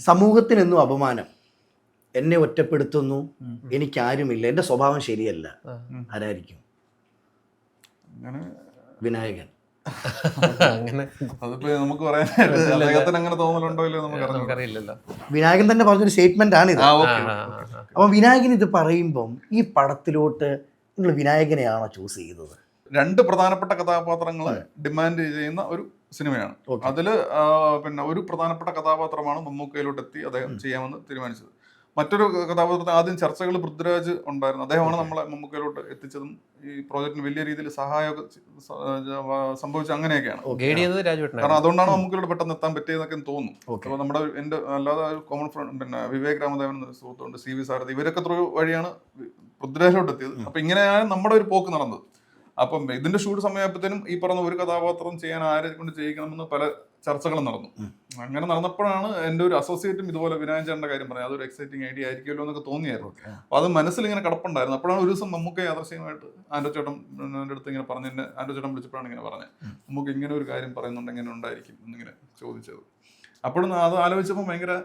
സമൂഹത്തിനെന്നും അപമാനം, എന്നെ ഒറ്റപ്പെടുത്തുന്നു, എനിക്കാരുമില്ല, എൻ്റെ സ്വഭാവം ശരിയല്ല, ആരായിരിക്കും? വിനായകൻ. അങ്ങനെ അതിപ്പോ നമുക്ക് പറയാനായിട്ട് അങ്ങനെ തോന്നലുണ്ടോ ഇല്ലയോ നമുക്കറിയില്ലല്ലോ. വിനായകൻ തന്നെ പറഞ്ഞൊരു സ്റ്റേറ്റ്മെന്റ് ആണിത്. അപ്പൊ വിനായകൻ ഇത് പറയുമ്പം ഈ പടത്തിലോട്ട് നിങ്ങൾ വിനായകനെയാണോ ചൂസ് ചെയ്തത്? രണ്ട് പ്രധാനപ്പെട്ട കഥാപാത്രങ്ങളെ ഡിമാൻഡ് ചെയ്യുന്ന ഒരു സിനിമയാണ്. അതില് പിന്നെ ഒരു പ്രധാനപ്പെട്ട കഥാപാത്രമാണ് മമ്മൂക്കയിലോട്ട് എത്തി അദ്ദേഹം ചെയ്യാമെന്ന് തീരുമാനിച്ചത്. മറ്റൊരു കഥാപാത്രത്തെ ആദ്യം ചർച്ചകൾ പൃഥ്വിരാജ് ഉണ്ടായിരുന്നു. അദ്ദേഹമാണ് നമ്മളെ മമ്മൂക്കയിലോട്ട് എത്തിച്ചതും ഈ പ്രോജക്റ്റിന് വലിയ രീതിയിൽ സഹായമൊക്കെ സംഭവിച്ചത് അങ്ങനെയൊക്കെയാണ്. കാരണം അതുകൊണ്ടാണ് മമ്മൂക്കയിലോട്ട് പെട്ടെന്ന് എത്താൻ പറ്റിയതെന്നൊക്കെ തോന്നുന്നു. അപ്പോൾ നമ്മുടെ എൻ്റെ അല്ലാതെ ഒരു കോമൺ ഫ്രണ്ട് പിന്നെ വിവേക് രാമദേവൻ എന്നൊരു സുഹൃത്തുണ്ട്, CV സാരഥി, ഇവരൊക്കെ ത്രൂ വഴിയാണ് പൃഥ്വിരാജിലോട്ട് എത്തിയത്. അപ്പൊ ഇങ്ങനെയാണ് നമ്മുടെ ഒരു പോക്ക് നടന്നത്. അപ്പം ഇതിന്റെ ഷൂട്ട് സമയപ്പോഴത്തേനും ഈ പറഞ്ഞ ഒരു കഥാപാത്രം ചെയ്യാൻ ആരെ കൊണ്ട് ചെയ്യിക്കണമെന്ന് പല ചർച്ചകളും നടന്നു. അങ്ങനെ നടന്നപ്പോഴാണ് എൻ്റെ ഒരു അസോസിയേറ്റും ഇതുപോലെ വിനായകൻ ചേട്ടൻ്റെ കാര്യം പറഞ്ഞത്. അതൊരു എക്സൈറ്റിംഗ് ഐഡിയ ആയിരിക്കുമല്ലോ എന്നൊക്കെ തോന്നിയായിരുന്നു. അപ്പൊ അത് മനസ്സിൽ ഇങ്ങനെ കിടപ്പുണ്ടായിരുന്നു. അപ്പോഴാണ് ഒരു ദിവസം നമുക്ക് യാദൃശ്യമായിട്ട് ആൻഡോ ചേട്ടൻ്റെ അടുത്ത് ഇങ്ങനെ പറഞ്ഞു, എന്നെ ആൻഡോ ചേട്ടൻ വിളിച്ചപ്പോഴാണ് ഇങ്ങനെ പറഞ്ഞത്, നമുക്ക് ഇങ്ങനെ ഒരു കാര്യം പറയുന്നുണ്ട്, എങ്ങനെ ഉണ്ടായിരിക്കും എന്നിങ്ങനെ ചോദിച്ചത്. അപ്പോഴും അത് ആലോചിച്ചപ്പോൾ ഭയങ്കര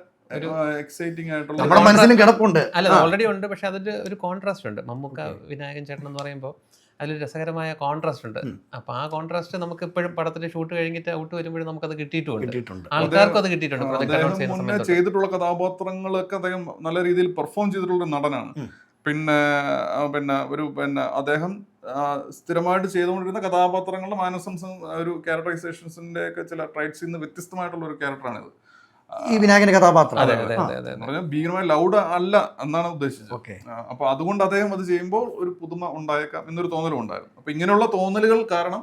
എക്സൈറ്റിംഗ് ആയിട്ടുള്ള നമ്മുടെ മനസ്സിലും കിടപ്പുണ്ട്. അല്ല, ഓൾറെഡി ഉണ്ട്. പക്ഷെ അതിന്റെ ഒരു കോൺട്രാസ്റ്റ് ഉണ്ട്. മമ്മൂക്ക വിനായകൻ ചേട്ടൻ എന്ന് പറയുമ്പോൾ അതിലൊരു രസകരമായ കോൺട്രാസ്റ്റ് ഉണ്ട്. അപ്പൊ ആ കോൺട്രാസ്റ്റ് നമുക്ക് ഇപ്പോഴും പടത്തിന്റെ ഷൂട്ട് കഴിഞ്ഞിട്ട് ഔട്ട് വരുമ്പോഴും നമുക്കത് കിട്ടിയിട്ടുണ്ട്, ആൾക്കാർക്കും അത് കിട്ടിയിട്ടുണ്ട്. ചെയ്തിട്ടുള്ള കഥാപാത്രങ്ങളൊക്കെ അദ്ദേഹം നല്ല രീതിയിൽ പെർഫോം ചെയ്തിട്ടുള്ള നടനാണ്. പിന്നെ അദ്ദേഹം സ്ഥിരമായിട്ട് ചെയ്തുകൊണ്ടിരുന്ന കഥാപാത്രങ്ങളുടെ മാനസംസും ഒരു ക്യാരക്ടറൈസേഷൻസിന്റെ ഒക്കെ ചില ട്രൈറ്റ്സിൽ നിന്ന് വ്യത്യസ്തമായിട്ടുള്ള ഒരു ക്യാരക്ടറാണിത്. ഈ വിനായകന്റെ കഥാപാത്രം ഭീകരമായി ലൗഡ് അല്ല എന്നാണ് ഉദ്ദേശിച്ചത്. അപ്പൊ അതുകൊണ്ട് അദ്ദേഹം അത് ചെയ്യുമ്പോൾ ഒരു പുതുമ ഉണ്ടായേക്കാം എന്നൊരു തോന്നലും ഉണ്ടായിരുന്നു. അപ്പൊ ഇങ്ങനെയുള്ള തോന്നലുകൾ കാരണം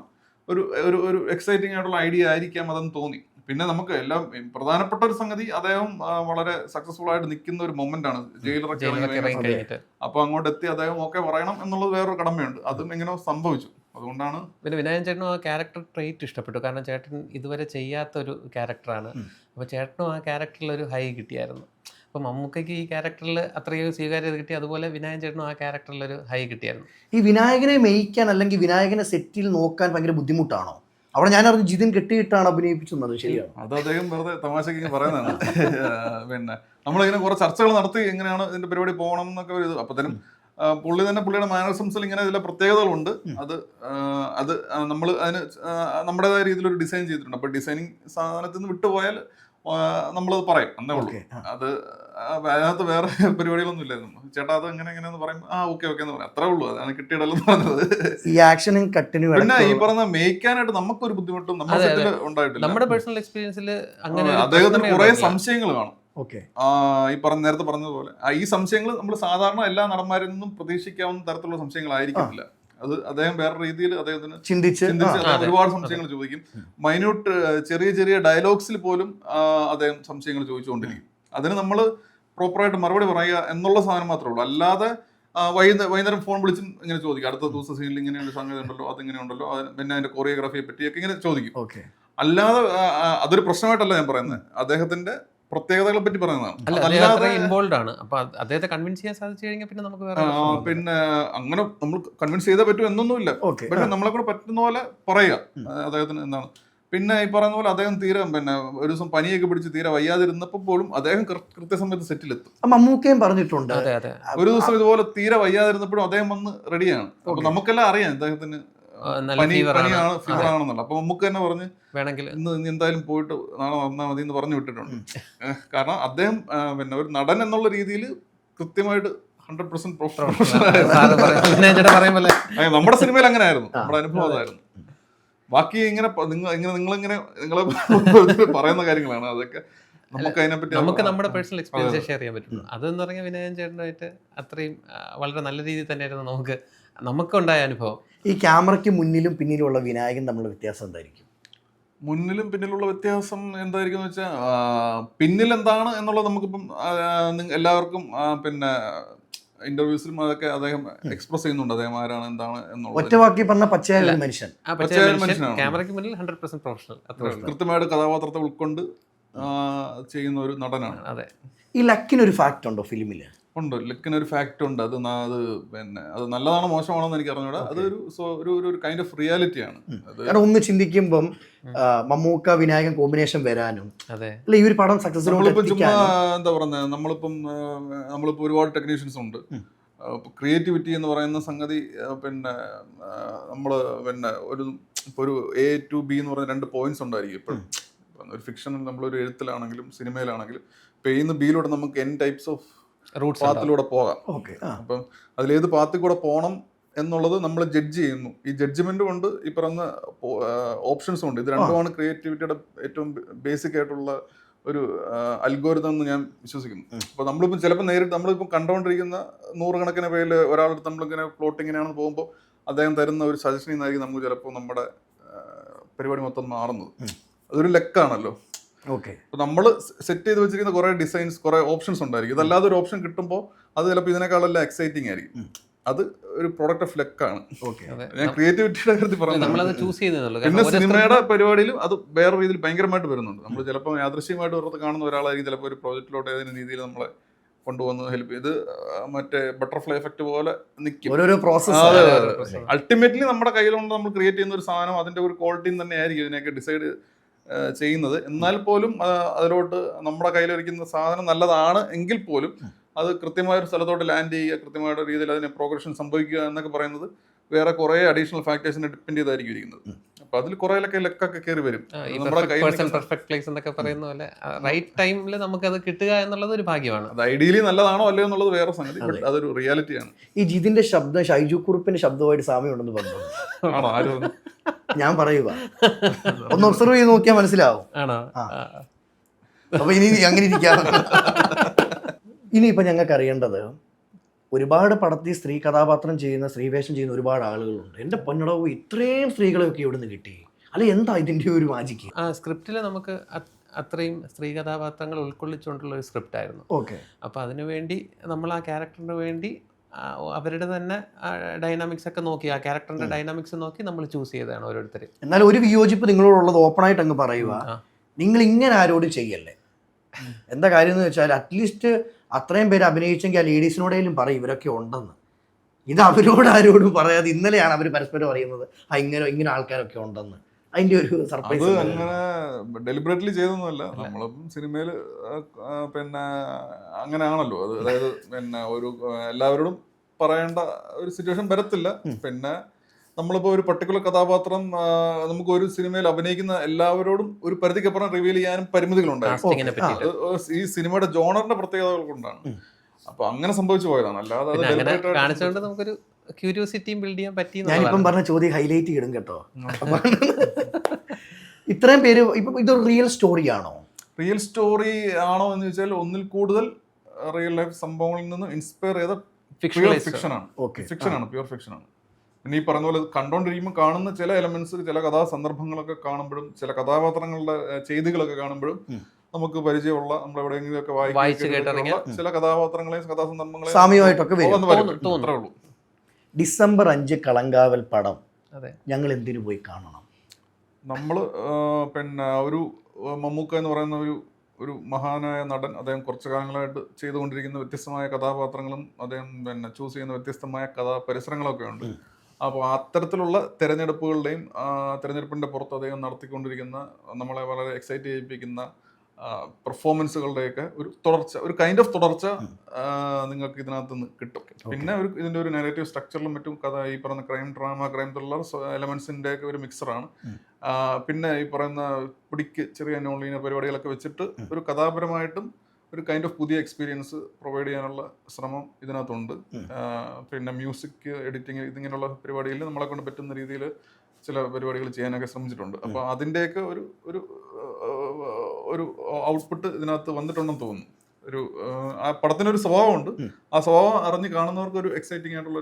ഒരു എക്സൈറ്റിംഗ് ആയിട്ടുള്ള ഐഡിയ ആയിരിക്കാം അതെന്ന് തോന്നി. പിന്നെ നമുക്ക് എല്ലാം പ്രധാനപ്പെട്ട ഒരു സംഗതി, അദ്ദേഹം വളരെ സക്സസ്ഫുൾ ആയിട്ട് നിൽക്കുന്ന ഒരു മൊമെന്റ് ആണ് ജയിലറൊക്കെ. അപ്പൊ അങ്ങോട്ട് എത്തി അദ്ദേഹം ഓക്കെ പറയണം എന്നുള്ളത് വേറൊരു കടമയുണ്ട്. അതും ഇങ്ങനെ സംഭവിച്ചു. അതുകൊണ്ടാണ് പിന്നെ വിനായകൻ ചേട്ടനും ആ ക്യാരക്ടർ ട്രേറ്റ് ഇഷ്ടപ്പെട്ടു. കാരണം ചേട്ടൻ ഇതുവരെ ചെയ്യാത്തൊരു ക്യാരക്ടറാണ്. അപ്പോൾ ചേട്ടനും ആ ക്യാരക്ടറിൽ ഒരു ഹൈ കിട്ടിയായിരുന്നു. അപ്പോൾ മമ്മൂക്കയ്ക്ക് ഈ ക്യാരക്ടറിൽ അത്രയും സ്വീകാര്യത കിട്ടി, അതുപോലെ വിനായകൻ ചേട്ടനും ആ ക്യാരക്ടറിൽ ഒരു ഹൈ കിട്ടിയായിരുന്നു. ഈ വിനായകനെ മെയ്ക്കാൻ അല്ലെങ്കിൽ വിനായകനെ സെറ്റിൽ നോക്കാൻ ഭയങ്കര ബുദ്ധിമുട്ടാണോ? അവിടെ ഞാൻ അറിഞ്ഞു ജിതിൻ കെട്ടിയിട്ടാണ് അഭിനയിപ്പിച്ചത്. ശരിയാണ്, അത് അദ്ദേഹം വെറുതെ തമാശക്ക് പറയുന്നതാണ്. പിന്നെ നമ്മളിങ്ങനെ കുറെ ചർച്ചകൾ നടത്തി എങ്ങനെയാണ് ഇതിന്റെ പരിപാടി പോകണം എന്നൊക്കെ ഒരു ഇത്. അപ്പത്തേനും പുള്ളിയുടെ മാനറിസംസിൽ ഇങ്ങനെ ചില പ്രത്യേകതകളുണ്ട്. അത് നമ്മൾ അതിന് നമ്മുടേതായ രീതിയിലൊരു ഡിസൈൻ ചെയ്തിട്ടുണ്ട്. അപ്പൊ ഡിസൈനിങ് സാധനത്തിൽ നിന്ന് വിട്ടുപോയാൽ നമ്മളത് പറയും, എന്നേ ഉള്ളൂ. അത് അതിനകത്ത് വേറെ പരിപാടികളൊന്നും ഇല്ലായിരുന്നു. ചേട്ടാ അത് എങ്ങനെയെന്ന് പറയും, ഓക്കെ എന്ന് പറയാം, അത്രേ ഉള്ളൂ. അതാണ് കിട്ടിയിടലെന്ന് പറഞ്ഞത്. പിന്നെ ഈ പറഞ്ഞ മേയ്ക്കാനായിട്ട് നമുക്കൊരു ബുദ്ധിമുട്ടും നമ്മുടെ സെറ്റിൽ ഉണ്ടായിട്ടില്ല. നമ്മുടെ പേഴ്സണൽ എക്സ്പീരിയൻസിൽ അദ്ദേഹത്തിന് കുറെ സംശയങ്ങൾ കാണും. ഈ നേരത്തെ പറഞ്ഞതുപോലെ ഈ സംശയങ്ങൾ നമ്മൾ സാധാരണ എല്ലാ നടന്മാരിൽ നിന്നും പ്രതീക്ഷിക്കാവുന്ന തരത്തിലുള്ള സംശയങ്ങളായിരിക്കത്തില്ല. അത് അദ്ദേഹം വേറെ രീതിയിൽ അദ്ദേഹത്തിന് ചിന്തിച്ച് ഒരുപാട് സംശയങ്ങൾ ചോദിക്കും. മൈന്യൂട്ട് ചെറിയ ഡയലോഗ്സിൽ പോലും അദ്ദേഹം സംശയങ്ങൾ ചോദിച്ചുകൊണ്ടിരിക്കും. അതിന് നമ്മൾ പ്രോപ്പറായിട്ട് മറുപടി പറയുക എന്നുള്ള സാധനം മാത്രമേ ഉള്ളൂ. അല്ലാതെ വൈകുന്നേരം ഫോൺ വിളിച്ചും ഇങ്ങനെ ചോദിക്കും, അടുത്ത ദിവസം സീനിൽ ഇങ്ങനെയുള്ള സംഗതി ഉണ്ടല്ലോ, അതിങ്ങനെ ഉണ്ടല്ലോ, പിന്നെ അതിന്റെ കൊറിയോഗ്രാഫിയെ പറ്റിയൊക്കെ ഇങ്ങനെ ചോദിക്കും. അല്ലാതെ അതൊരു പ്രശ്നമായിട്ടല്ല ഞാൻ പറയുന്നത്, അദ്ദേഹത്തിന്റെ പ്രത്യേകതകളെ പറ്റി പറയുന്നതാണ്. ഇൻവോൾവ് ആണ്. അപ്പൊ അദ്ദേഹത്തെ കൺവിൻസ് ചെയ്യാൻ സാധിച്ചു കഴിഞ്ഞാൽ പിന്നെ നമുക്ക് പിന്നെ അങ്ങനെ നമ്മൾ കൺവിൻസ് ചെയ്തേ പറ്റൂ എന്നൊന്നുമില്ല. പക്ഷെ നമ്മളെ കൂടെ പറ്റുന്ന പോലെ പറയുക അദ്ദേഹത്തിന് എന്താണ്. പിന്നെ ഈ പറയുന്ന പോലെ അദ്ദേഹം തീരെ പിന്നെ ഒരു ദിവസം പനിയൊക്കെ പിടിച്ച് തീരെ വയ്യാതിരുന്നപ്പോൾ പോലും അദ്ദേഹം കൃത്യസമയത്ത് സെറ്റിലെത്തും. മമ്മൂക്കയും പറഞ്ഞിട്ടുണ്ട്. ഒരു ദിവസം ഇതുപോലെ തീരെ വയ്യാതിരുന്നപ്പോഴും അദ്ദേഹം വന്ന് റെഡിയാണ്. അപ്പൊ നമുക്കെല്ലാം അറിയാം അദ്ദേഹത്തിന് പനിയാണ്, ഫീവർ ആണെന്നുള്ള. അപ്പൊ നമുക്ക് തന്നെ പറഞ്ഞ് വേണമെങ്കിൽ ഇന്ന് എന്തായാലും പോയിട്ട് നാളെ വന്നാൽ മതി എന്ന് പറഞ്ഞു വിട്ടിട്ടുണ്ട്. കാരണം അദ്ദേഹം പിന്നെ ഒരു നടൻ എന്നുള്ള രീതിയിൽ കൃത്യമായിട്ട് 100% നമ്മുടെ സിനിമയിൽ അങ്ങനെ ആയിരുന്നു, നമ്മുടെ അനുഭവം അതായിരുന്നു. ബാക്കി ഇങ്ങനെ നിങ്ങളെ പറയുന്ന കാര്യങ്ങളാണ് അതൊക്കെ. നമുക്ക് നമ്മുടെ പേഴ്സണൽ എക്സ്പീരിയൻസ് ഷെയർ ചെയ്യാൻ പറ്റുള്ളൂ. അതെന്ന് പറഞ്ഞാൽ വിനായകൻ ചേട്ടനായിട്ട് അത്രയും വളരെ നല്ല രീതിയിൽ തന്നെയായിരുന്നു നമുക്കുണ്ടായ അനുഭവം. ഈ ക്യാമറയ്ക്ക് മുന്നിലും പിന്നിലുള്ള വിനായകൻ തമ്മിലുള്ള വ്യത്യാസം എന്തായിരിക്കും? മുന്നിലും പിന്നിലുള്ള വ്യത്യാസം എന്തായിരിക്കും എന്ന് വെച്ചാൽ, പിന്നിൽ എന്താണ് എന്നുള്ളത് നമുക്കിപ്പം എല്ലാവർക്കും പിന്നെ ഇന്റർവ്യൂസിലും അതൊക്കെ അദ്ദേഹം എക്സ്പ്രസ് ചെയ്യുന്നുണ്ട്, അദ്ദേഹം ആരാണ് എന്താണ് എന്നുള്ളത്. കൃത്യമായിട്ട് കഥാപാത്രത്തെ ഉൾക്കൊണ്ട് ചെയ്യുന്ന ഒരു നടനാണ്. അതെ. ഈ ലക്കിനൊരു ഫാക്ട് ഉണ്ടോ ഫിലിമില്? ഉണ്ട്. ലക്കിനൊരു ഫാക്റ്റ് ഉണ്ട്. അത് പിന്നെ അത് നല്ലതാണോ മോശമാണോ എന്ന് എനിക്ക് അറിഞ്ഞൂടാ. അതൊരു ഒരു കൈൻഡ് ഓഫ് റിയാലിറ്റിയാണ്. കാരണം ഒന്ന് ചിന്തിക്കുമ്പം മമ്മൂക്ക വിനായകൻ കോമ്പിനേഷൻ വരാനും അല്ല ഈ ഒരു പടം നമ്മളിപ്പം ചുമ്മാ എന്താ പറയുന്നത്, നമ്മളിപ്പോ ഒരുപാട് ടെക്നീഷ്യൻസ് ഉണ്ട്. ക്രിയേറ്റിവിറ്റി എന്ന് പറയുന്ന സംഗതി പിന്നെ നമ്മള് പിന്നെ ഒരു A to B എന്ന് പറയുന്ന 2 പോയിന്റ്സ് ഉണ്ടായിരിക്കും ഇപ്പോഴും. ഒരു ഫിക്ഷനിൽ നമ്മളൊരു എഴുത്തിലാണെങ്കിലും സിനിമയിലാണെങ്കിലും പെയ്യുന്ന ബിയിലൂടെ നമുക്ക് N ടൈപ്സ് ഓഫ് പാത്തിലൂടെ പോകാം. അപ്പം അതിലേത് പാത്തിൽ കൂടെ പോകണം എന്നുള്ളത് നമ്മൾ ജഡ്ജ് ചെയ്യുന്നു. ഈ ജഡ്ജ്മെന്റ് കൊണ്ട് ഈ പറയുന്ന ഓപ്ഷൻസും ഉണ്ട്. ഇത് രണ്ടുമാണ് ക്രിയേറ്റിവിറ്റിയുടെ ഏറ്റവും ബേസിക് ആയിട്ടുള്ള ഒരു അൽഗോരിതം എന്ന് ഞാൻ വിശ്വസിക്കുന്നു. അപ്പോൾ നമ്മളിപ്പം ചിലപ്പോൾ നേരിട്ട് നമ്മളിപ്പം കണ്ടുകൊണ്ടിരിക്കുന്ന 100 കണക്കിന് പേരിൽ ഒരാളെടുത്ത് നമ്മളിങ്ങനെ പ്ലോട്ടിങ്ങിനാണെന്ന് പോകുമ്പോൾ അദ്ദേഹം തരുന്ന ഒരു സജഷനിൽ നിന്നായിരിക്കും നമുക്ക് ചിലപ്പോൾ നമ്മുടെ പരിപാടി മൊത്തം മാറുന്നത്. അതൊരു ലെക്കാണല്ലോ. അപ്പോൾ നമ്മൾ സെറ്റ് ചെയ്ത് വെച്ചിരിക്കുന്ന കുറേ ഡിസൈൻസ്, കുറേ ഓപ്ഷൻസ് ഉണ്ടായിരിക്കും. ഇതല്ലാതെ ഒരു ഓപ്ഷൻ കിട്ടുമ്പോൾ അത് ചിലപ്പോൾ ഇതിനേക്കാളെല്ലാം എക്സൈറ്റിംഗ് ആയിരിക്കും. അത് ഒരു പ്രോഡക്റ്റ് ഓഫ് ലെക്കാണ്. ഞാൻ ക്രിയേറ്റിവിറ്റിയുടെ കാര്യത്തിൽ പറഞ്ഞു. പിന്നെ സിനിമയുടെ പരിപാടിയിലും അത് വേറെ രീതിയിൽ ഭയങ്കരമായിട്ട് വരുന്നുണ്ട്. നമ്മൾ ചിലപ്പോൾ യാദൃശ്യമായിട്ട് വെറുതെ കാണുന്ന ഒരാളായിരിക്കും ചിലപ്പോൾ ഒരു പ്രോജക്റ്റിലോട്ട് ഏതെങ്കിലും രീതിയിൽ നമ്മളെ കൊണ്ടുവന്ന് ഹെൽപ്പ് ചെയ്ത് മറ്റേ ബട്ടർഫ്ലൈ എഫക്റ്റ് പോലെ നിൽക്കും. അൾട്ടിമേറ്റ്ലി നമ്മുടെ കയ്യിലുണ്ട് നമ്മൾ ക്രിയേറ്റ് ചെയ്യുന്ന ഒരു സാധനം അതിന്റെ ഒരു ക്വാളിറ്റിയും തന്നെ ആയിരിക്കും ഇതിനെയൊക്കെ ഡിസൈഡ് ചെയ്യുന്നത്. എന്നാൽ പോലും അതിലോട്ട് നമ്മുടെ കയ്യിലിരിക്കുന്ന സാധനം നല്ലതാണ് എങ്കിൽ പോലും അത് കൃത്യമായ ഒരു സ്ഥലത്തോട്ട് ലാൻഡ് ചെയ്യുക, കൃത്യമായിട്ട് രീതിയിൽ അതിന് പ്രോഗ്രഷൻ സംഭവിക്കുക എന്നൊക്കെ പറയുന്നത് വേറെ കുറേ അഡീഷണൽ ഫാക്ടേഴ്സിനെ ഡിപ്പെൻഡ് ചെയ്തായിരിക്കും ഇരിക്കുന്നത്. അപ്പൊ അതിൽ കുറേ ലെക്കൊക്കെ കയറി വരും. പെർഫെക്റ്റ് പ്ലേസ് എന്നൊക്കെ പറയുന്ന പോലെ റൈറ്റ് ടൈമിൽ നമുക്ക് അത് കിട്ടുക എന്നുള്ളത് ഒരു ഭാഗ്യമാണ്. അത് ഐഡിയലി നല്ലതാണോ അല്ലയോ എന്നുള്ളത് വേറെ സംഗതി. അതൊരു റിയാലിറ്റിയാണ്. ഈ ജിതിന്റെ ശബ്ദം ഷൈജു കുറുപ്പിന്റെ ശബ്ദമായിട്ട് സാമ്യം ഉണ്ടെന്ന് പറഞ്ഞു. ആണോ? ആരും ഞാൻ പറയുക, ഒന്ന് ഒബ്സർവ് ചെയ്ത് നോക്കിയാൽ മനസ്സിലാവും. അപ്പൊ ഇനി അങ്ങനെ ഇരിക്കാം. ഇനിയിപ്പോൾ ഞങ്ങൾക്ക് അറിയേണ്ടത്, ഒരുപാട് പടത്തിൽ സ്ത്രീ കഥാപാത്രം ചെയ്യുന്ന, സ്ത്രീവേഷം ചെയ്യുന്ന ഒരുപാട് ആളുകളുണ്ട്. എൻ്റെ പൊന്നടവ് ഇത്രയും സ്ത്രീകളെയൊക്കെ എവിടെ നിന്ന് കിട്ടി? അല്ലെ എന്താ ഇതിൻ്റെ ഒരു മാജിക്ക്? സ്ക്രിപ്റ്റിൽ നമുക്ക് അത്രയും സ്ത്രീ കഥാപാത്രങ്ങൾ ഉൾക്കൊള്ളിച്ചുകൊണ്ടുള്ള ഒരു സ്ക്രിപ്റ്റ് ആയിരുന്നു. അപ്പോൾ അതിനുവേണ്ടി നമ്മൾ ആ ക്യാരക്ടറിന് വേണ്ടി അവരുടെ തന്നെ ഡൈനാമിക്സ് ഒക്കെ നോക്കി, ആ ക്യാരക്ടറിന്റെ ഡൈനാമിക്സ് നോക്കി നമ്മൾ ചൂസ് ചെയ്തതാണ് ഓരോരുത്തർ. എന്നാൽ ഒരു വിയോജിപ്പ് നിങ്ങളോടുള്ളത് ഓപ്പണായിട്ട് അങ്ങ് പറയുക, നിങ്ങൾ ഇങ്ങനെ ആരോടും ചെയ്യല്ലേ. എന്താ കാര്യം എന്ന് വെച്ചാൽ അറ്റ്ലീസ്റ്റ് അത്രയും പേര് അഭിനയിച്ചെങ്കിൽ ആ ലേഡീസിനോടേലും പറയും ഇവരൊക്കെ ഉണ്ടെന്ന്. ഇത് അവരോട് ആരോടും പറയാതെ ഇന്നലെയാണ് അവർ പരസ്പരം പറയുന്നത് ഇങ്ങനെ ആൾക്കാരൊക്കെ ഉണ്ടെന്ന്. അതിന്റെ ഒരു സർപ്രൈസ്. അത് അങ്ങനെ ഡെലിബറേറ്റ്ലി ചെയ്തൊന്നുമല്ല. നമ്മളിപ്പം സിനിമയിൽ പിന്നെ അങ്ങനെയാണല്ലോ അത്. അതായത് പിന്നെ എല്ലാവരോടും പറയേണ്ട ഒരു സിറ്റുവേഷൻ വരത്തില്ല. പിന്നെ നമ്മളിപ്പോ ഒരു പർട്ടിക്കുലർ കഥാപാത്രം നമുക്ക് ഒരു സിനിമയിൽ അഭിനയിക്കുന്ന എല്ലാവരോടും ഒരു പരിധിക്കപ്പുറം റിവീൽ ചെയ്യാനും പരിമിതികളുണ്ടായിരുന്നു. ഈ സിനിമയുടെ ജോണറിന്റെ പ്രത്യേകതകൾ കൊണ്ടാണ്. അപ്പൊ അങ്ങനെ സംഭവിച്ചു പോയതാണ്. അല്ലാതെ കാണിച്ചുകൊണ്ട് നമുക്കൊരു ക്യൂരിയോസിറ്റിയും ബിൽഡ് ചെയ്യാൻ പറ്റി. ഞാനിപ്പം പറഞ്ഞ ചോദ്യം ഹൈലൈറ്റ് ചെയ്യണം കേട്ടോ. ഇത്രയും പേര് ഇപ്പൊ ഇതൊരു റിയൽ സ്റ്റോറി ആണോ? റിയൽ സ്റ്റോറി ആണോ എന്ന് ചോദിച്ചാൽ ഒന്നിൽ കൂടുതൽ റിയൽ ലൈഫ് സംഭവങ്ങളിൽ നിന്ന് ഇൻസ്പയർ ചെയ്ത ഫിക്ഷനാണ്. പ്യൂർ ഫിക്ഷനാണ്. പിന്നെ ഈ പറഞ്ഞ പോലെ കണ്ടോണ്ടിരിക്കുമ്പോൾ കാണുന്ന ചില എലമെന്റ്സ്, ചില കഥാസന്ദർഭങ്ങളൊക്കെ കാണുമ്പോഴും, ചില കഥാപാത്രങ്ങളുടെ ചെയ്തികളൊക്കെ കാണുമ്പോഴും നമുക്ക് പരിചയമുള്ള, നമ്മൾ എവിടെയെങ്കിലുമൊക്കെ വായിച്ചു കേട്ടിറങ്ങിയ ചില കഥാപാത്രങ്ങളെയും കഥാസന്ദർഭങ്ങളെയും സാമ്യമായിട്ടൊക്കെ വരും. ഡിസംബർ 5 കളങ്കാവൽ പടം ഞങ്ങൾ എന്തിനു പോയി കാണണം? നമ്മള് പിന്നെ ഒരു മമ്മൂക്ക എന്ന് പറയുന്ന ഒരു മഹാനായ നടൻ, അദ്ദേഹം കുറച്ചു കാലങ്ങളായിട്ട് ചെയ്തുകൊണ്ടിരിക്കുന്ന വ്യത്യസ്തമായ കഥാപാത്രങ്ങളും അദ്ദേഹം പിന്നെ ചൂസ് ചെയ്യുന്ന വ്യത്യസ്തമായ കഥാപരിസരങ്ങളൊക്കെ ഉണ്ട്. അപ്പോൾ അത്തരത്തിലുള്ള തിരഞ്ഞെടുപ്പുകളുടെയും തിരഞ്ഞെടുപ്പിൻ്റെ പുറത്ത് അദ്ദേഹം നടത്തിക്കൊണ്ടിരിക്കുന്ന നമ്മളെ വളരെ എക്സൈറ്റ് ചെയ്യിപ്പിക്കുന്ന പെർഫോമൻസുകളുടെയൊക്കെ ഒരു തുടർച്ച, ഒരു കൈൻഡ് ഓഫ് തുടർച്ച നിങ്ങൾക്ക് ഇതിനകത്ത് നിന്ന് കിട്ടും. പിന്നെ ഇതിൻ്റെ ഒരു നെഗറ്റീവ് സ്ട്രക്ചറിലും മറ്റും ഈ പറയുന്ന ക്രൈം ഡ്രാമ, ക്രൈം ത്രില്ലർ എലമെന്റ്സിൻ്റെ ഒക്കെ ഒരു മിക്സറാണ്. പിന്നെ ഈ പറയുന്ന പിടിക്ക് ചെറിയ നോൺ ലീനിയർ പരിപാടികളൊക്കെ വെച്ചിട്ട് ഒരു കഥാപരമായിട്ടും ഒരു കൈൻഡ് ഓഫ് പുതിയ എക്സ്പീരിയൻസ് പ്രൊവൈഡ് ചെയ്യാനുള്ള ശ്രമം ഇതിനകത്തുണ്ട്. പിന്നെ മ്യൂസിക് എഡിറ്റിംഗ്, ഇതിങ്ങനെയുള്ള പരിപാടിയിൽ നമ്മളെ കൊണ്ട് പറ്റുന്ന രീതിയിൽ ചില പരിപാടികൾ ചെയ്യാനൊക്കെ ശ്രമിച്ചിട്ടുണ്ട്. അപ്പോൾ അതിൻ്റെയൊക്കെ ഒരു ഔട്ട്പുട്ട് ഇതിനകത്ത് വന്നിട്ടുണ്ടെന്ന് തോന്നുന്നു. ആ പടത്തിനൊരു സ്വഭാവമുണ്ട്. ആ സ്വഭാവം അറിഞ്ഞ് കാണുന്നവർക്ക് ഒരു എക്സൈറ്റിംഗ് ആയിട്ടുള്ള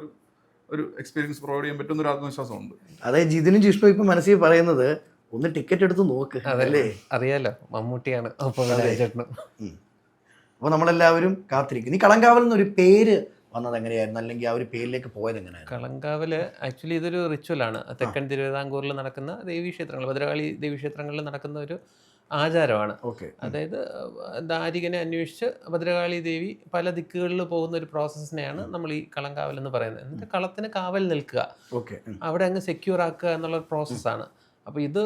ഒരു എക്സ്പീരിയൻസ് പ്രൊവൈഡ് ചെയ്യാൻ പറ്റുന്ന ഒരു ആത്മവിശ്വാസമുണ്ട്. അതായത് ജിതിനും ജിഷ്ണു ഇപ്പം മനസ്സിൽ പറയുന്നത് ഒന്ന് ടിക്കറ്റ് എടുത്ത് നോക്ക്. അതല്ലേ അറിയാലോ, മമ്മൂട്ടിയാണ്. അപ്പോൾ നമ്മളെല്ലാവരും കാത്തിരിക്കും. ഈ കളങ്കാവൽ എന്നൊരു പേര് വന്നത് എങ്ങനെയായിരുന്നു, അല്ലെങ്കിൽ ആ ഒരു പേരിലേക്ക് പോയത് എങ്ങനെയായിരുന്നു? കളങ്കാവല് ആക്ച്വലി ഇതൊരു റിച്വലാണ്. തെക്കൻ തിരുവിതാംകൂറിൽ നടക്കുന്ന ദേവീക്ഷേത്രങ്ങൾ, ഭദ്രകാളി ദേവീക്ഷേത്രങ്ങളിൽ നടക്കുന്ന ഒരു ആചാരമാണ്. ഓക്കെ. അതായത് ദാരികനെ അന്വേഷിച്ച് ഭദ്രകാളി ദേവി പല ദിക്കുകളിൽ പോകുന്ന ഒരു പ്രോസസ്സിനെയാണ് നമ്മൾ ഈ കളങ്കാവൽ എന്ന് പറയുന്നത്. എന്നിട്ട് കളത്തിന് കാവൽ നിൽക്കുക, ഓക്കെ. അവിടെ അങ്ങ് സെക്യൂർ ആക്കുക എന്നുള്ള പ്രോസസ്സാണ്. അപ്പോൾ ഇത്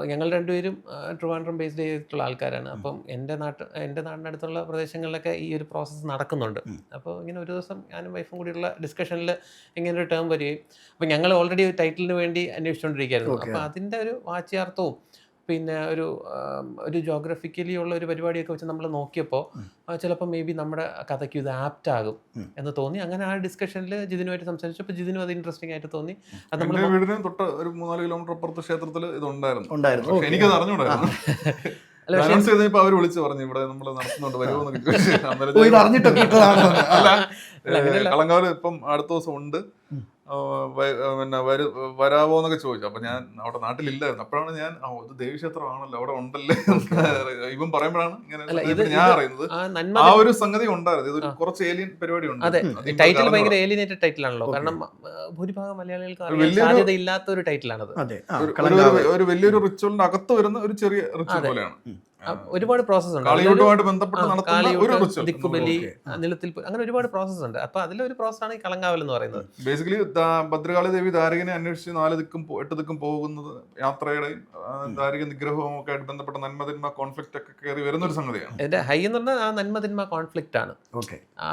ഞങ്ങൾ രണ്ടുപേരും ട്രിവാൻഡ്രം ബേസ്ഡ് ചെയ്തിട്ടുള്ള ആൾക്കാരാണ്. അപ്പം എൻ്റെ നാടിനടുത്തുള്ള പ്രദേശങ്ങളിലൊക്കെ ഈ ഒരു പ്രോസസ്സ് നടക്കുന്നുണ്ട്. അപ്പോൾ ഇങ്ങനെ ഒരു ദിവസം ഞാനും വൈഫും കൂടിയുള്ള ഡിസ്കഷനിൽ ഇങ്ങനെ ഒരു ടേം വരികയും, അപ്പോൾ ഞങ്ങൾ ഓൾറെഡി ഒരു ടൈറ്റിലിന് വേണ്ടി അന്വേഷിച്ചുകൊണ്ടിരിക്കുകയായിരുന്നു. അപ്പോൾ അതിൻ്റെ ഒരു വാച്യാർത്ഥവും പിന്നെ ഒരു ജോഗ്രഫിക്കലി ഉള്ള ഒരു പരിപാടിയൊക്കെ വെച്ച് നമ്മൾ നോക്കിയപ്പോൾ ചിലപ്പോൾ മേ ബി നമ്മുടെ കഥയ്ക്ക് ഇത് ആപ്റ്റ് ആകും എന്ന് തോന്നി. അങ്ങനെ ആ ഡിസ്കഷനിൽ ജിതിനുമായിട്ട് സംസാരിച്ചപ്പോൾ ജിതിനും അത് ഇൻട്രസ്റ്റിംഗ് ആയിട്ട് തോന്നി. അത് നമ്മൾ വീടിന് തൊട്ട് ഒരു 3-4 കിലോമീറ്റർ അപ്പുറത്ത് ക്ഷേത്രത്തിൽ ഇത് ഉണ്ടായിരുന്നു. ഉണ്ടായിരുന്നു. എനിക്കത് അറിഞ്ഞൂടായിരുന്നു. അനൗൺസ് ചെയ്തപ്പോ അവര് വിളിച്ചു പറഞ്ഞു ഇവിടെ നമ്മൾ നടത്തുന്നുണ്ട് വരുമോന്നൊക്കെ ചോദിച്ചു. അറിഞ്ഞിട്ടൊക്കെ കളങ്കാവല് ഇപ്പം അടുത്ത ദിവസം ഉണ്ട്, പിന്നെ വരാവോ എന്നൊക്കെ ചോദിച്ചു. അപ്പൊ ഞാൻ അവിടെ നാട്ടിലില്ലായിരുന്നു. അപ്പോഴാണ് ഞാൻ ഇത് ദേവീക്ഷേത്രമാണല്ലോ അവിടെ ഉണ്ടല്ലേ ഇവൻ പറയുമ്പോഴാണ് ഇങ്ങനെ ഞാൻ അറിയുന്നത് ആ ഒരു സംഗതി ഉണ്ടായിരുന്നു. ഇതൊരു കുറച്ച് ഏലിയൻ പരിപാടി ഉണ്ട്. അതെ, ടൈറ്റിൽ ഭയങ്കര ഏലിയനേറ്റഡ് ടൈറ്റിലാണല്ലോ. കാരണം ഭൂരിഭാഗം മലയാളികൾക്ക് സാധ്യത ഇല്ലാത്ത ഒരു ടൈറ്റിലാണത്. ഒരു വലിയൊരു റിച്വലിന്റെ അകത്ത് വരുന്ന ഒരു ചെറിയ റിച്വൽ പോലെയാണ്. ഒരുപാട് പ്രോസസ് ഉണ്ട്. കാളിയൂട്ടുമായിട്ട് ബന്ധപ്പെട്ട് നടത്തുന്ന ഒരു റിച്വൽ, ദിക്കുബലി, നിലത്തിൽ അങ്ങനെ ഒരുപാട് പ്രോസസ് ഉണ്ട്. അപ്പൊ അതിലൊരു പ്രോസസ്സാണ് ഈ കളങ്കാവൽ എന്ന് പറയുന്നത്. ബേസിക്കലി ഭദ്രകാളി ദേവി ദാരികനെ അന്വേഷിച്ച് 4 ദിക്കും 8 ദിക്കും പോകുന്നത് യാത്രയുടെയും ദാരിക നിഗ്രഹവും ഒക്കെ ആയിട്ട് ബന്ധപ്പെട്ട നന്മതിന്മ കോൺഫ്ലിക്റ്റ് ഒക്കെ കയറി വരുന്ന ഒരു സംഗതിയാണ്. എന്റെ ഹൈ എന്ന് പറഞ്ഞാൽ ആ നന്മതിന്മ കോൺഫ്ലിക്റ്റ് ആണ്.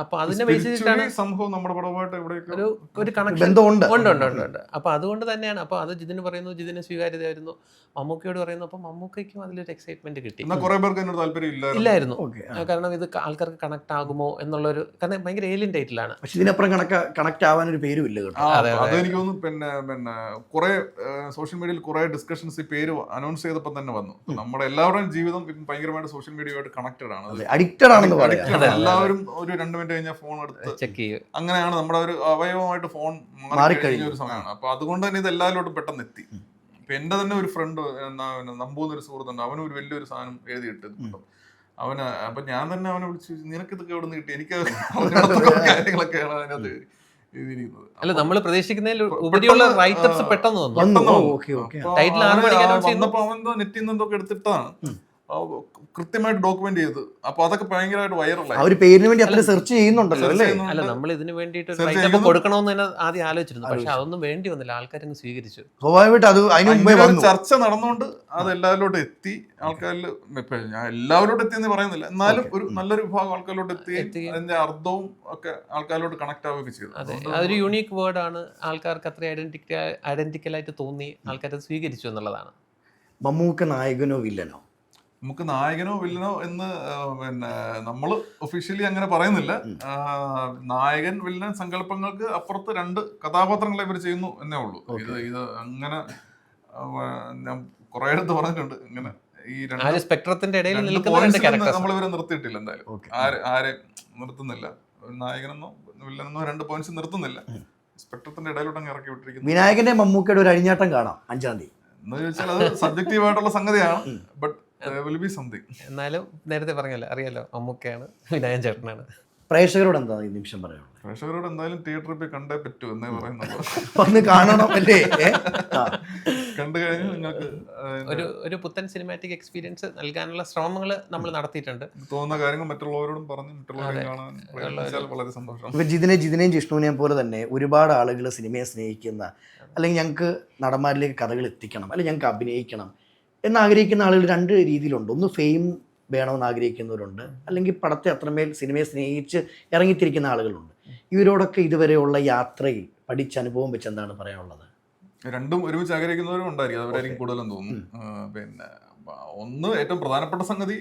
അപ്പൊ അതിനെ ബേസ് ചെയ്തിട്ടാണ് സംഭവം നമ്മുടെ പടവുമായിട്ട് എവിടെയൊക്കെ ഒരു കണക്ഷൻ ഉണ്ട്. അപ്പൊ അതുകൊണ്ട് തന്നെയാണ്. അപ്പൊ അത് ജിതിന് പറയുന്നു, ജിതിന് സ്വീകാര്യതയായിരുന്നു. മമ്മൂക്കയോട് പറയുന്നു. അപ്പൊ മമ്മൂക്കയ്ക്കും അതിലൊരു എക്സൈറ്റ്മെന്റ് കിട്ടി. കുറെ പേർക്ക് അതിനോട് താല്പര്യം ഇല്ലായിരുന്നു. കാരണം ഇത് ആൾക്കാർക്ക് കണക്ട് ആകുമോ എന്നുള്ളൊരു, കാരണം ഭയങ്കര ഏലിയൻ ടൈറ്റിലാണ്. പക്ഷെ ഇതിനപ്പുറം കണക്ട് ആവാൻ ഒരു പേരും ഇല്ല കേട്ടോ. അതെനിക്ക് തോന്നുന്നു. പിന്നെ കുറെ സോഷ്യൽ മീഡിയയിൽ കുറെ ഡിസ്കഷൻസ് ഈ പേര് അനൗൺസ് ചെയ്തപ്പോൾ തന്നെ വന്നു. നമ്മുടെ എല്ലാവരുടെയും ജീവിതം ഭയങ്കരമായിട്ട് സോഷ്യൽ മീഡിയയുമായിട്ട് കണക്റ്റഡ് ആണ്, അഡിക്റ്റഡ് ആണെന്ന് പറയാം. എല്ലാവരും ഒരു 2 മിനിറ്റ് കഴിഞ്ഞാൽ ഫോൺ എടുത്ത് ചെക്ക് ചെയ്യും. അങ്ങനെയാണ് നമ്മുടെ ഒരു അവയവമായിട്ട് ഫോൺ മാറിക്കഴിഞ്ഞ ഒരു സമയമാണ്. അപ്പൊ അതുകൊണ്ട് തന്നെ ഇത് എല്ലാവരോടും പെട്ടെന്ന് എത്തി. ഇപ്പൊ എന്റെ തന്നെ ഒരു ഫ്രണ്ട് നമ്പൂന്നൊരു സുഹൃത്തുണ്ട്, അവന് ഒരു വലിയൊരു സാധനം എഴുതിയിട്ട് അവന്. അപ്പൊ ഞാൻ തന്നെ അവനെ വിളിച്ചു, നിനക്ക് ഇതൊക്കെ എവിടെ നിന്ന് കിട്ടി? എനിക്ക് കാര്യങ്ങളൊക്കെയാണ് അതിനകത്ത് എഴുതിയിരിക്കുന്നത്. അല്ല, നമ്മൾ പ്രതീക്ഷിക്കുന്നതിൽ ഉപരിയുള്ള റൈറ്റപ്സ് പെട്ടെന്ന് വന്നു. വന്നപ്പോ അവൻ നെറ്റിൽ നിന്നൊക്കെ എടുത്തിട്ടാണ് കൃത്യമായിട്ട് ഡോക്യുമെന്റ് ചെയ്ത്. അപ്പൊ അതൊക്കെ ഭയങ്കരമായിട്ട് വൈറലായി. ആ ഒരു പേരിന് വേണ്ടി അത്ര സെർച്ച് ചെയ്യുന്നുണ്ടല്ലോ അല്ലേ? അല്ല, നമ്മൾ ഇതിന് വേണ്ടിയിട്ട് കൊടുക്കണമെന്ന് തന്നെ ആദ്യം ആലോചിച്ചിരുന്നു. പക്ഷെ അതൊന്നും വേണ്ടി വന്നില്ല, ആൾക്കാരങ്ങ് സ്വീകരിച്ചു. സ്വാഭാവികമായിട്ട് അത് അതിന് മുമ്പേ ചർച്ച നടന്നുകൊണ്ട് അത് എല്ലാവരിലോട്ട് എത്തി. ആൾക്കാരിൽ ഞാൻ എല്ലാവരോടും എത്തിയെന്ന് പറയുന്നില്ല, എന്നാലും ഒരു നല്ലൊരു വിഭാഗം ആൾക്കാരിലോട്ട് എത്തി. അതിന്റെ അർത്ഥവും ഒക്കെ ആൾക്കാരിലോട്ട് കണക്ട് ആവുകയൊക്കെ ചെയ്തു. അതെ, അതൊരു യൂണീക്ക് വേർഡാണ്. ആൾക്കാർക്ക് അത്ര ഐഡന്റിക്കലായിട്ട് തോന്നി, ആൾക്കാരത് സ്വീകരിച്ചു എന്നുള്ളതാണ്. മമ്മൂക്ക നായകനോ വില്ലനോ? നമുക്ക് നായകനോ വില്ലനോ എന്ന് പിന്നെ നമ്മള് ഒഫീഷ്യലി അങ്ങനെ പറയുന്നില്ല. നായകൻ വില്ലൻ സങ്കല്പങ്ങൾക്ക് അപ്പുറത്ത് 2 കഥാപാത്രങ്ങളെ ഇവർ ചെയ്യുന്നു എന്നേ ഉള്ളൂ. ഇത് അങ്ങനെ ഞാൻ കുറെ അടുത്ത് പറഞ്ഞിട്ടുണ്ട്. ഇങ്ങനെ ഈ സ്പെക്ട്രത്തിന്റെ ഇടയിൽ നമ്മളിവരെ നിർത്തിയിട്ടില്ല. എന്തായാലും ആരെ നിർത്തുന്നില്ല, നായകനെന്നോ വില്ലനെന്നോ 2 പോയിന്റ്സ് നിർത്തുന്നില്ല. സ്പെക്ട്രത്തിന്റെ ഇടയിലോട്ട് അങ്ങ് ഇറക്കി വിട്ടിരിക്കുന്നു. വിനായകന്റെ മമ്മൂക്കയുടെ ഒരു അഴിഞ്ഞാട്ടം കാണാം 5-ാം തീയതി എന്ന് ചോദിച്ചാൽ അത് സബ്ജക്റ്റീവായിട്ടുള്ള സംഗതിയാണ്. ബട്ട് എന്നാലും നേരത്തെ പറഞ്ഞല്ലോ, അറിയാലോ, മമ്മൂക്കയാണ്, വിനായകൻ ചേട്ടനാണ്. പ്രേക്ഷകരോട് എന്താ ഈ നിമിഷം പറയാനുള്ളത്? പ്രേക്ഷകരോട് എന്തായാലും തിയേറ്ററിൽ പോയി കണ്ടേ പറ്റൂ എന്നേ പറയുന്നത്. ഒന്ന് കാണണം അല്ലേ? കണ്ടു കഴിഞ്ഞാൽ നിങ്ങൾക്ക് ഒരു പുത്തൻ സിനിമാറ്റിക് എക്സ്പീരിയൻസ് നൽകാനുള്ള ശ്രമങ്ങൾ നമ്മൾ നടത്തിയിട്ടുണ്ട്. തോന്നുന്ന കാര്യങ്ങൾ മറ്റുള്ളവരോടും പറഞ്ഞ് മറ്റുള്ളവരെ കാണാൻ വളരെ സന്തോഷം. ഇപ്പൊ ജിതിനെയും ജിഷ്ണുവിനെയും പോലെ തന്നെ ഒരുപാട് ആളുകൾ സിനിമയെ സ്നേഹിക്കുന്ന, അല്ലെങ്കിൽ ഞങ്ങൾക്ക് നടന്മാരിലേക്ക് കഥകൾ എത്തിക്കണം, അല്ലെങ്കിൽ ഞങ്ങൾക്ക് അഭിനയിക്കണം എന്നാഗ്രഹിക്കുന്ന ആളുകൾ 2 രീതിയിലുണ്ട്. ഒന്ന് ഫെയിം വേണമെന്ന് ആഗ്രഹിക്കുന്നവരുണ്ട്, അല്ലെങ്കിൽ പടത്തെ അത്രമേൽ സിനിമയെ സ്നേഹിച്ച് ഇറങ്ങിത്തിരിക്കുന്ന ആളുകളുണ്ട്. ഇവരോടൊക്കെ ഇതുവരെയുള്ള യാത്രയിൽ പഠിച്ച അനുഭവം വെച്ച് എന്താണ് പറയാനുള്ളത്? 2ഉം ഒരുമിച്ച് ആഗ്രഹിക്കുന്നവരും ഉണ്ടായിരിക്കും, അവരായിരിക്കും കൂടുതലും തോന്നുന്നു. പിന്നെ ഒന്ന് ഏറ്റവും പ്രധാനപ്പെട്ട സംഗതി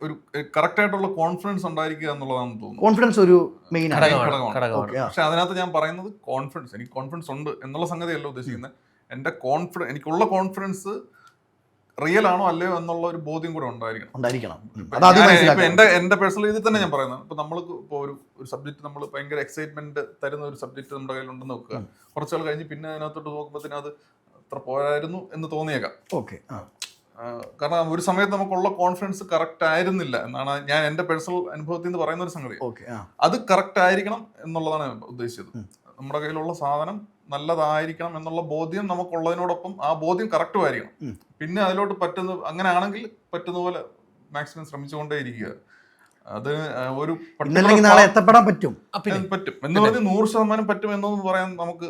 ഒരു കറക്റ്റ് ആയിട്ടുള്ള കോൺഫിഡൻസ് ഉണ്ടായിരിക്കുക എന്നുള്ളതാണെന്ന് തോന്നുന്നു. കോൺഫിഡൻസ് ഒരു മെയിൻ ഘടകമാണ്. പക്ഷെ അതിനകത്ത് ഞാൻ പറയുന്നത് കോൺഫിഡൻസ്, എനിക്ക് കോൺഫിഡൻസ് ഉണ്ട് എന്നുള്ള സംഗതിയല്ല ഉദ്ദേശിക്കുന്നത്. എൻ്റെ എനിക്കുള്ള കോൺഫിഡൻസ് റിയൽ ആണോ അല്ലയോ എന്നുള്ള ഒരു ബോധ്യം കൂടെ ഉണ്ടായിരിക്കണം. എന്റെ പേഴ്സണൽ ഇതിൽ തന്നെ ഞാൻ പറയുന്നത്, ഇപ്പൊ നമ്മൾക്ക് ഇപ്പോൾ ഒരു സബ്ജക്ട് നമ്മൾ ഭയങ്കര എക്സൈറ്റ്മെന്റ് തരുന്ന ഒരു സബ്ജക്ട് നമ്മുടെ കയ്യിലുണ്ടെന്ന് നോക്കുക, കുറച്ചാൾ കഴിഞ്ഞ് പിന്നെ അതിനകത്തോട്ട് നോക്കുമ്പോഴത്തേനും അത് അത്ര പോരായിരുന്നു എന്ന് തോന്നിയേക്കാം. കാരണം ഒരു സമയത്ത് നമുക്കുള്ള കോൺഫിഡൻസ് കറക്റ്റ് ആയിരുന്നില്ല എന്നാണ് ഞാൻ എൻ്റെ പേഴ്സണൽ അനുഭവത്തിൽ നിന്ന് പറയുന്ന ഒരു സംഗതി. അത് കറക്റ്റ് ആയിരിക്കണം എന്നുള്ളതാണ് ഉദ്ദേശിച്ചത്. നമ്മുടെ കയ്യിലുള്ള സാധനം നല്ലതായിരിക്കണം എന്നുള്ള ബോധ്യം നമുക്കുള്ളതിനോടൊപ്പം ആ ബോധ്യം കറക്റ്റും ആയിരിക്കണം. പിന്നെ അതിലോട്ട് അങ്ങനെ ആണെങ്കിൽ പറ്റുന്ന പോലെ മാക്സിമം ശ്രമിച്ചുകൊണ്ടേ ഇരിക്കുക. അത് ഒരു ഇന്നല്ലെങ്കിൽ നാളെ എത്തപ്പെടാൻ പറ്റും. പറ്റും എന്ന് പറഞ്ഞ് 100% പറ്റും എന്നൊന്നും പറയാൻ നമുക്ക്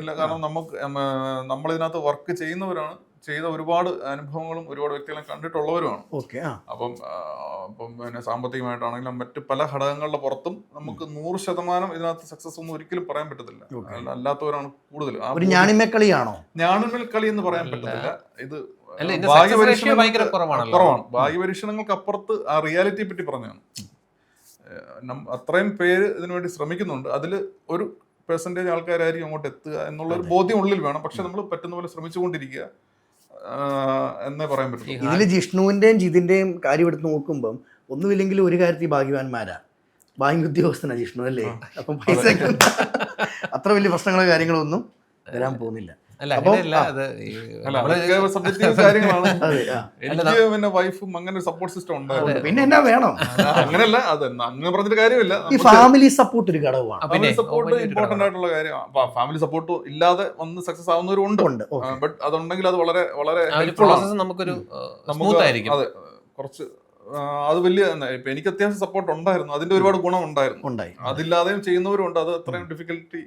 ഇല്ല. കാരണം നമ്മളിതിനകത്ത് വർക്ക് ചെയ്യുന്നവരാണ്, ചെയ്ത ഒരുപാട് അനുഭവങ്ങളും ഒരുപാട് വ്യക്തികളെ കണ്ടിട്ടുള്ളവരുമാണ്. അപ്പം പിന്നെ സാമ്പത്തികമായിട്ടാണെങ്കിലും മറ്റ് പല ഘടകങ്ങളുടെ പുറത്തും നമുക്ക് 100% ഇതിനകത്ത് സക്സസ് ഒന്നും ഒരിക്കലും പറയാൻ പറ്റത്തില്ല. അല്ലാത്തവരാണ് കൂടുതൽ. ഞാണിമേക്കളിയാണോ? ഞാണിമേൽക്കളി എന്ന് പറയാൻ പറ്റത്തില്ല. ഇത് കുറവാണ്. ഭാഗ്യപരീക്ഷണങ്ങൾക്ക് അപ്പുറത്ത് ആ റിയാലിറ്റിയെ പറ്റി പറഞ്ഞാണ്. അത്രയും പേര് ഇതിനുവേണ്ടി ശ്രമിക്കുന്നുണ്ട്. അതിൽ ഒരു പെർസെൻറ്റേജ് ആൾക്കാരായിരിക്കും അങ്ങോട്ട് എത്തുക എന്നുള്ളൊരു ബോധ്യം ഉള്ളിൽ വേണം. പക്ഷെ നമ്മൾ പറ്റുന്ന പോലെ ശ്രമിച്ചുകൊണ്ടിരിക്കുക എന്നേ പറയാൻ പറ്റും. ഇതിൽ ജിഷ്ണുവിന്റെയും ജിതിന്റെയും കാര്യം എടുത്ത് നോക്കുമ്പോൾ ഒന്നുമില്ലെങ്കിൽ ഒരു കാര്യത്തിൽ ഭാഗ്യവാന്മാരാ. ബാങ്ക് ഉദ്യോഗസ്ഥനാ ജിഷ്ണു അല്ലേ? അപ്പം പൈസ അത്ര വലിയ പ്രശ്നങ്ങളോ കാര്യങ്ങളോ ഒന്നും വരാൻ പോകുന്നില്ല. എനിക്ക് പിന്നെ വൈഫും അങ്ങനെ സപ്പോർട്ട് സിസ്റ്റം ഉണ്ടായിരുന്നു. പിന്നെ എന്നാ വേണം? അങ്ങനെയല്ല, അത് അങ്ങനെ പറഞ്ഞിട്ട് കാര്യമില്ല. ഈ ഫാമിലി സപ്പോർട്ട് ഒരു ഘടകമാണ്. ഫാമിലി സപ്പോർട്ട് ഇമ്പോർട്ടന്റ് ആയിട്ടുള്ള കാര്യമാണ്. ഫാമിലി സപ്പോർട്ട് ഇല്ലാതെ വന്ന് സക്സസ് ആവുന്നവരുണ്ട്. ബട്ട് അതുണ്ടെങ്കിൽ അത് വളരെ വളരെ നമുക്കൊരു അതെ കുറച്ച് അത് വലിയ ഇപ്പൊ എനിക്ക് അത്യാവശ്യം സപ്പോർട്ട് ഉണ്ടായിരുന്നു. അതിന്റെ ഒരുപാട് ഗുണം ഉണ്ടായിരുന്നു. അതില്ലാതെയും ചെയ്യുന്നവരും ഉണ്ട്. അത് അത്രയും ഡിഫിക്കൽറ്റി